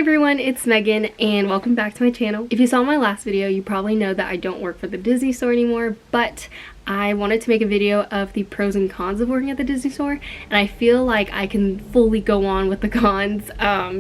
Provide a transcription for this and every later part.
everyone, it's Megan and welcome back to my channel. If you saw my last video, you probably know that I don't work for the Disney store anymore, but I wanted to make a video of the pros and cons of working at the Disney store, and I feel like I can fully go on with the cons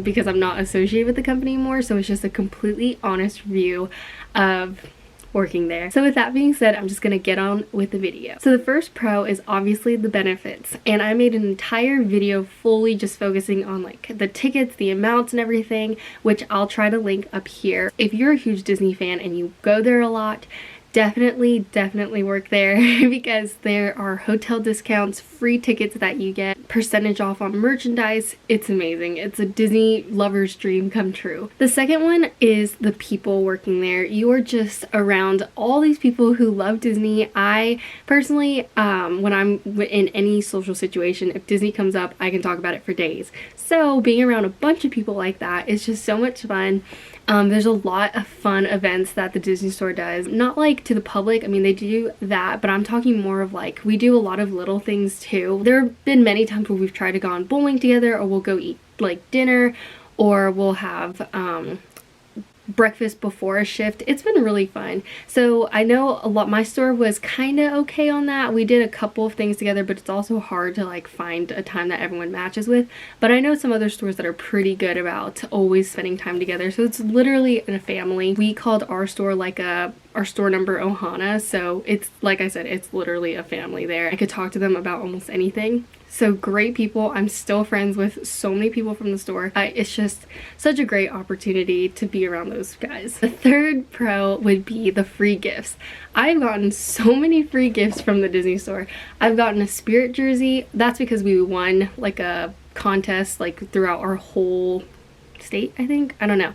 because I'm not associated with the company anymore, so it's just a completely honest view of working there. So with that being said, I'm just gonna get on with the video. So the first pro is obviously the benefits, and I made an entire video fully just focusing on like the tickets, the amounts and everything, which I'll try to link up here. If you're a huge Disney fan and you go there a lot, definitely work there because there are hotel discounts, free tickets that you get, percentage off on merchandise. It's amazing. It's a Disney lover's dream come true. The second one is the people working there. You are just around all these people who love Disney. I personally, when I'm in any social situation, if Disney comes up, I can talk about it for days. So being around a bunch of people like that is just so much fun. There's a lot of fun events that the Disney store does. Not like to the public, I mean they do that, but I'm talking more of like we do a lot of little things too. There have been many times where we've tried to go on bowling together, or we'll go eat like dinner, or we'll have breakfast before a shift. It's been really fun. So I know my store was kind of okay on that. We did a couple of things together, but it's also hard to like find a time that everyone matches with. But I know some other stores that are pretty good about always spending time together. So it's literally a family. We called our store like our store number Ohana. So it's like I said, it's literally a family there. I could talk to them about almost anything. So great people. I'm still friends with so many people from the store. It's just such a great opportunity to be around those guys. The third pro would be the free gifts. I've gotten so many free gifts from the Disney store. I've gotten a Spirit jersey. That's because we won like a contest like throughout our whole state, I think. I don't know.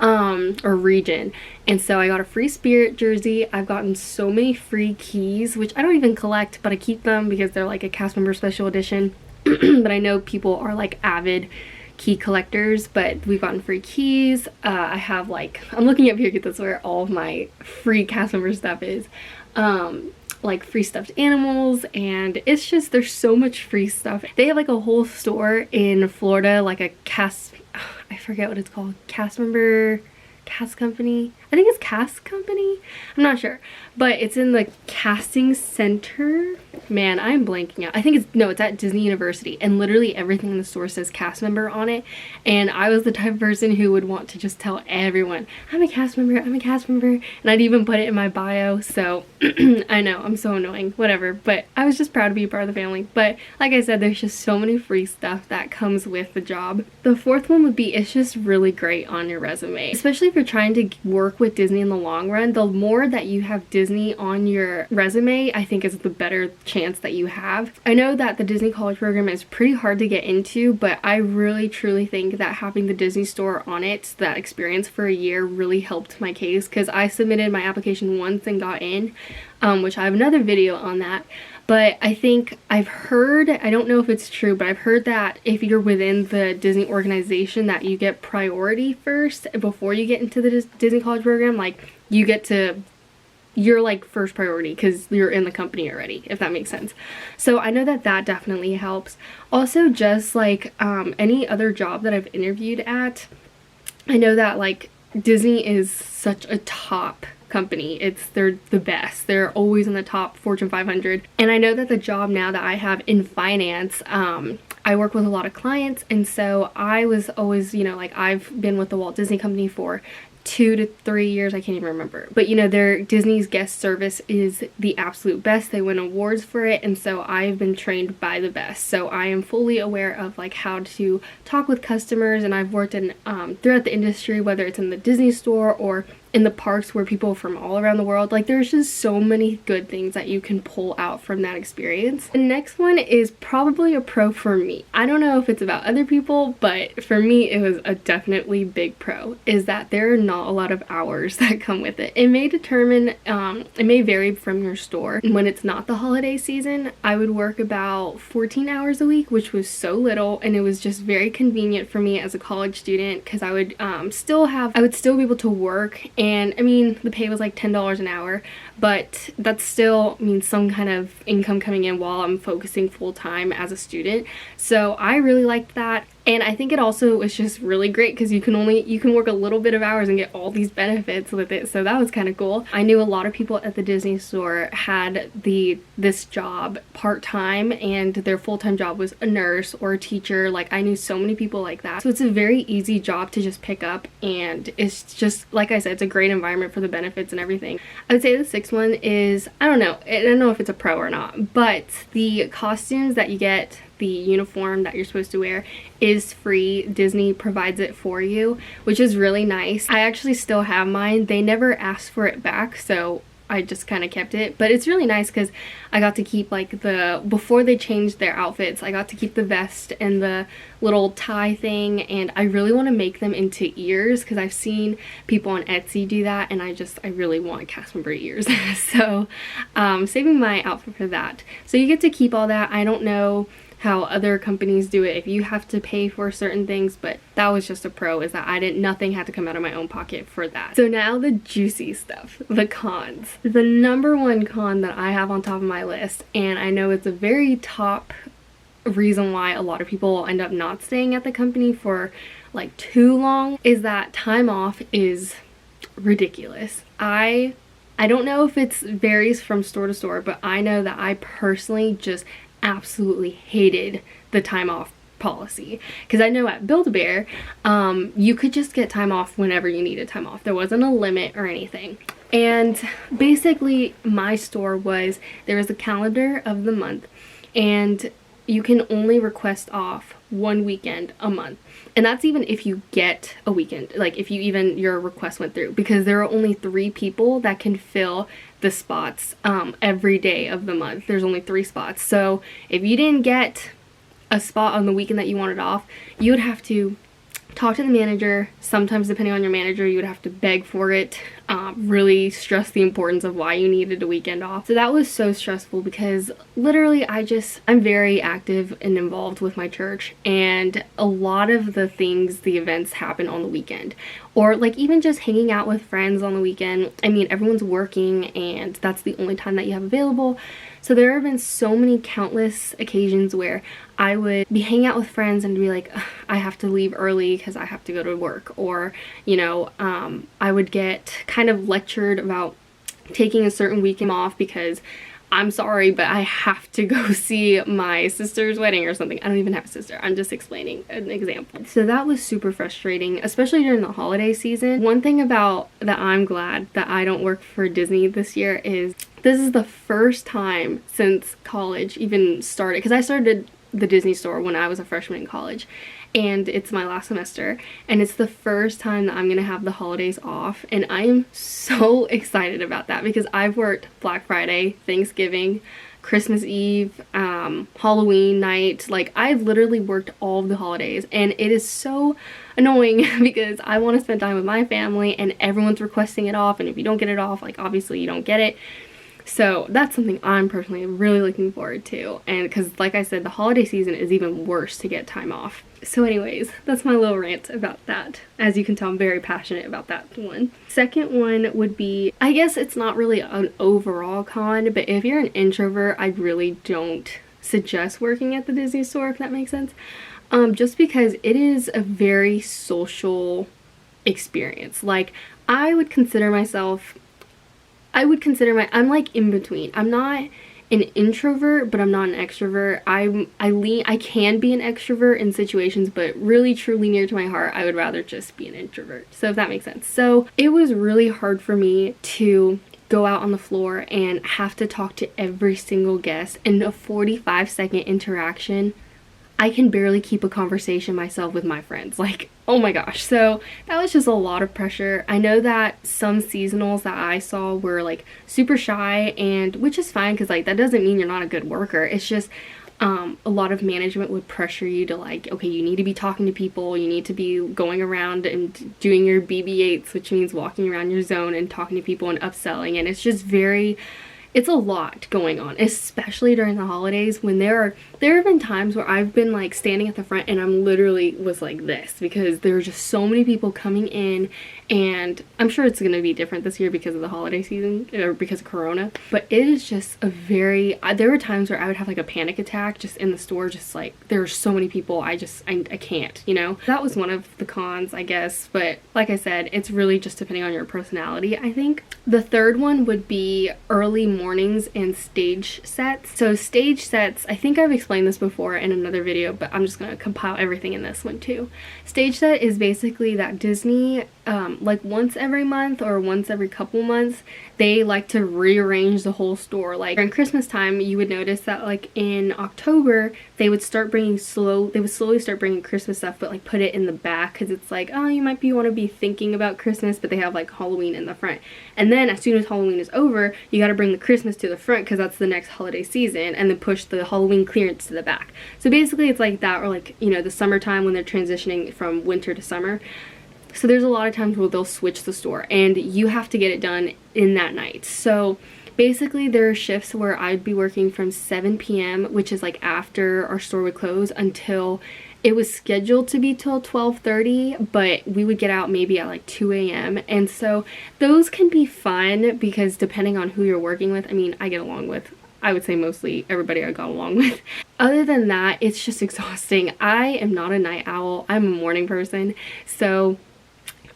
Or region, and so I got a free Spirit jersey. I've gotten so many free keys, which I don't even collect, but I keep them because they're like a cast member special edition. But I know people are like avid key collectors, but we've gotten free keys. I have like, I'm looking up here because that's where all of my free cast member stuff is. Like free stuffed animals, and it's just, there's so much free stuff. They have like a whole store in Florida, like a I forget what it's called, cast company. I think it's cast company. I'm not sure, but it's in the casting center. Man, I'm blanking out. I think it's at Disney University, and literally everything in the store says cast member on it. And I was the type of person who would want to just tell everyone, I'm a cast member, and I'd even put it in my bio. So I know I'm so annoying, whatever, but I was just proud to be a part of the family. But like I said, there's just so many free stuff that comes with the job. The fourth one would be, it's just really great on your resume, especially if you're trying to work with Disney in the long run. The more that you have Disney on your resume, I think is the better chance that you have. I know that the Disney college program is pretty hard to get into, but I really truly think that having the Disney store on it, that experience for a year, really helped my case, because I submitted my application once and got in, which I have another video on that. But I think I've heard, I don't know if it's true, but I've heard that if you're within the Disney organization that you get priority first before you get into the Disney college program. Like you're like first priority because you're in the company already, if that makes sense. So I know that that definitely helps. Also, just like any other job that I've interviewed at, I know that like Disney is such a top company. They're the best. They're always in the top Fortune 500. And I know that the job now that I have in finance, I work with a lot of clients, and so I was always, you know, like I've been with the Walt Disney Company for 2 to 3 years, I can't even remember, but you know, Disney's guest service is the absolute best. They win awards for it, and so I've been trained by the best, so I am fully aware of like how to talk with customers. And I've worked in throughout the industry, whether it's in the Disney store or in the parks where people from all around the world, like there's just so many good things that you can pull out from that experience. The next one is probably a pro for me. I don't know if it's about other people, but for me it was a definitely big pro, is that there are not a lot of hours that come with it. It may it may vary from your store. When it's not the holiday season, I would work about 14 hours a week, which was so little, and it was just very convenient for me as a college student, because I would still be able to work. And I mean, the pay was like $10 an hour, but that still means some kind of income coming in while I'm focusing full time as a student. So I really liked that. And I think it also was just really great because you can work a little bit of hours and get all these benefits with it. So that was kind of cool. I knew a lot of people at the Disney store had this job part-time, and their full-time job was a nurse or a teacher. Like, I knew so many people like that. So it's a very easy job to just pick up, and it's just, like I said, it's a great environment for the benefits and everything. I would say the sixth one is, I don't know if it's a pro or not, but the costumes that you get, the uniform that you're supposed to wear, is free. Disney provides it for you, which is really nice. I actually still have mine. They never asked for it back, so I just kind of kept it. But it's really nice because I got to keep, like, before they changed their outfits, I got to keep the vest and the little tie thing, and I really want to make them into ears because I've seen people on Etsy do that, and I really want cast member ears. So saving my outfit for that. So you get to keep all that. I don't know how other companies do it, if you have to pay for certain things, but that was just a pro, is that nothing had to come out of my own pocket for that. So now the juicy stuff, the cons. The number one con that I have on top of my list, and I know it's a very top reason why a lot of people end up not staying at the company for like too long, is that time off is ridiculous. I don't know if it varies from store to store, but I know that I personally just absolutely hated the time off policy, because I know at Build-A-Bear you could just get time off whenever you needed time off. There wasn't a limit or anything. And basically my store there was a calendar of the month, and you can only request off one weekend a month, and that's even if you get a weekend, like if your request went through, because there are only 3 people that can fill the spots every day of the month. There's only 3 spots. So if you didn't get a spot on the weekend that you wanted off, you would have to talk to the manager. Sometimes, depending on your manager, you would have to beg for it, really stress the importance of why you needed a weekend off. So that was so stressful because literally I'm very active and involved with my church, and a lot of the events happen on the weekend, or like even just hanging out with friends on the weekend. I mean, everyone's working and that's the only time that you have available. So there have been so many countless occasions where I would be hanging out with friends and be like, I have to leave early because I have to go to work. Or, I would get kind of lectured about taking a certain weekend off because I'm sorry, but I have to go see my sister's wedding or something. I don't even have a sister. I'm just explaining an example. So that was super frustrating, especially during the holiday season. One thing about that I'm glad that I don't work for Disney this year is this is the first time since college even started, because I started the Disney store when I was a freshman in college, and it's my last semester, and it's the first time that I'm gonna have the holidays off, and I am so excited about that because I've worked Black Friday, Thanksgiving, Christmas Eve, Halloween night. Like, I've literally worked all of the holidays, and it is so annoying because I want to spend time with my family and everyone's requesting it off, and if you don't get it off, like, obviously you don't get it. So that's something I'm personally really looking forward to, and because like I said, the holiday season is even worse to get time off. So anyways, that's my little rant about that. As you can tell, I'm very passionate about that one. Second one would be, I guess it's not really an overall con, but if you're an introvert, I really don't suggest working at the Disney store, if that makes sense. Just because it is a very social experience. Like, I'm like in between. I'm not an introvert, but I'm not an extrovert. I can be an extrovert in situations, but really truly near to my heart, I would rather just be an introvert. So if that makes sense. So it was really hard for me to go out on the floor and have to talk to every single guest in a 45-second interaction. I can barely keep a conversation myself with my friends. Like, oh my gosh. So that was just a lot of pressure. I know that some seasonals that I saw were like super shy, and which is fine because like that doesn't mean you're not a good worker. It's just a lot of management would pressure you to like, okay, you need to be talking to people, you need to be going around and doing your BB-8s, which means walking around your zone and talking to people and upselling, and it's just it's a lot going on, especially during the holidays when there there have been times where I've been like standing at the front and I'm literally was like this because there were just so many people coming in, and I'm sure it's going to be different this year because of the holiday season or because of Corona, but it is just a very, there were times where I would have like a panic attack just in the store, just like there are so many people, I can't, you know. That was one of the cons, I guess, but like I said, it's really just depending on your personality, I think. The third one would be early mornings and stage sets. So stage sets, I think I've explained this before in another video, but I'm just gonna compile everything in this one too. Stage set is basically that Disney, like once every month or once every couple months, they like to rearrange the whole store. Like during Christmas time, you would notice that like in October, they would slowly start bringing Christmas stuff, but like put it in the back because it's like, oh, you might want to be thinking about Christmas, but they have like Halloween in the front. And then as soon as Halloween is over, you got to bring the Christmas to the front because that's the next holiday season, and then push the Halloween clearance to the back. So basically it's like that, or like, you know, the summertime when they're transitioning from winter to summer. So there's a lot of times where they'll switch the store and you have to get it done in that night. So basically there are shifts where I'd be working from 7 p.m., which is like after our store would close, until it was scheduled to be till 12:30, but we would get out maybe at like 2 a.m. And so those can be fun because depending on who you're working with, I mean, I get along with, I would say mostly everybody I got along with. Other than that, it's just exhausting. I am not a night owl. I'm a morning person. So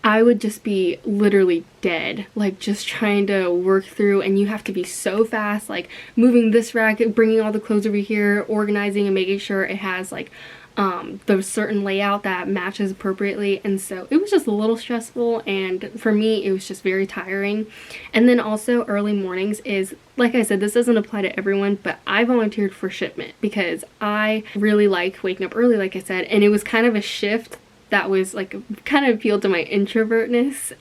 I would just be literally dead, like just trying to work through, and you have to be so fast, like moving this rack, bringing all the clothes over here, organizing and making sure it has like the certain layout that matches appropriately. And so it was just a little stressful, and for me it was just very tiring. And then also early mornings is, like I said, this doesn't apply to everyone, but I volunteered for shipment because I really like waking up early, like I said, and it was kind of a shift that was like kind of appealed to my introvertness,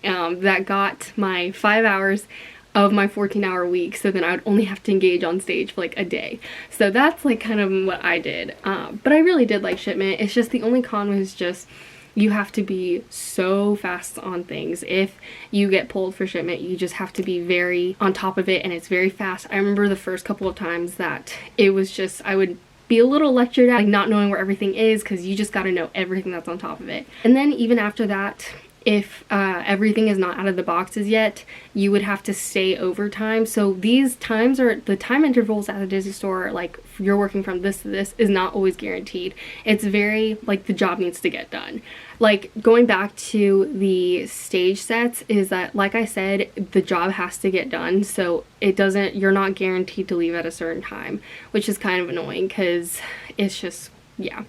that got my 5 hours of my 14-hour week, so then I would only have to engage on stage for like a day. So that's like kind of what I did, but I really did like shipment. It's just the only con was just you have to be so fast on things. If you get pulled for shipment, you just have to be very on top of it, and it's very fast. I remember the first couple of times that it was just, I would be a little lectured at, like not knowing where everything is, because you just got to know everything that's on top of it. And then even after that, if everything is not out of the boxes yet, you would have to stay overtime. So these times are the time intervals at the Disney store, like you're working from this to this, is not always guaranteed. It's very like the job needs to get done. Like going back to the stage sets is that, like I said, the job has to get done, so it doesn't, you're not guaranteed to leave at a certain time, which is kind of annoying because it's just, yeah.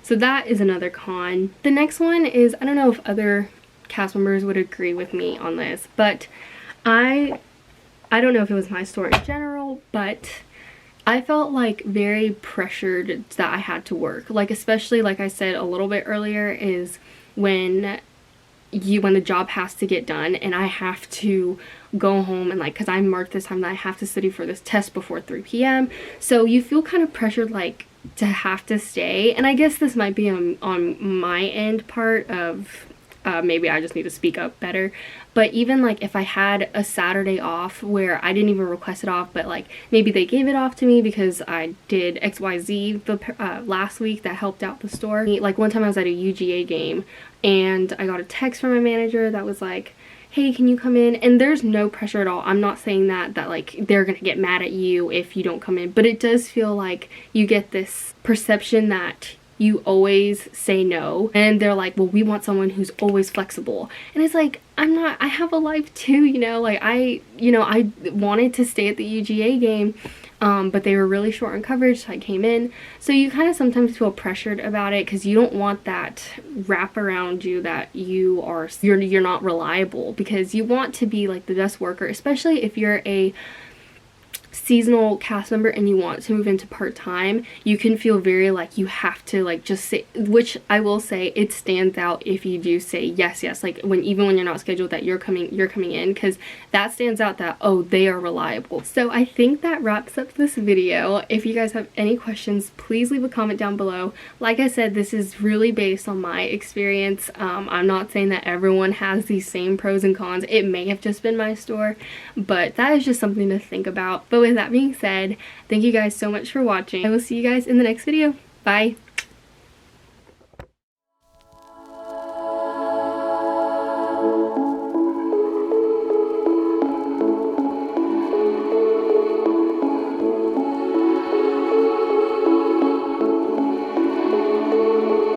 So that is another con. The next one is, I don't know if other cast members would agree with me on this, but I don't know if it was my store in general, but I felt like very pressured that I had to work. Like especially, like I said a little bit earlier, is when the job has to get done and I have to go home and like, because I'm marked this time that I have to study for this test before 3 p.m. So you feel kind of pressured like to have to stay. And I guess this might be on my end part of maybe I just need to speak up better. But even like if I had a Saturday off where I didn't even request it off, but like maybe they gave it off to me because I did XYZ the last week that helped out the store. Like one time I was at a UGA game and I got a text from my manager that was like, hey, can you come in? And there's no pressure at all. I'm not saying that like they're gonna get mad at you if you don't come in, but it does feel like you get this perception that you always say no, and they're like, well, we want someone who's always flexible. And it's like, I'm not, I have a life too, you know, like I wanted to stay at the UGA game, but they were really short on coverage, so I came in. So you kind of sometimes feel pressured about it because you don't want that wrap around you that you're not reliable, because you want to be like the best worker, especially if you're a seasonal cast member and you want to move into part-time. You can feel very like you have to like just say, which I will say it stands out if you do say yes, like even when you're not scheduled that you're coming in, because that stands out that, oh, they are reliable. So I think that wraps up this video. If you guys have any questions, please leave a comment down below. Like I said, this is really based on my experience. I'm not saying that everyone has these same pros and cons. It may have just been my store, but that is just something to think about. But with that being said, thank you guys so much for watching. I will see you guys in the next video. Bye!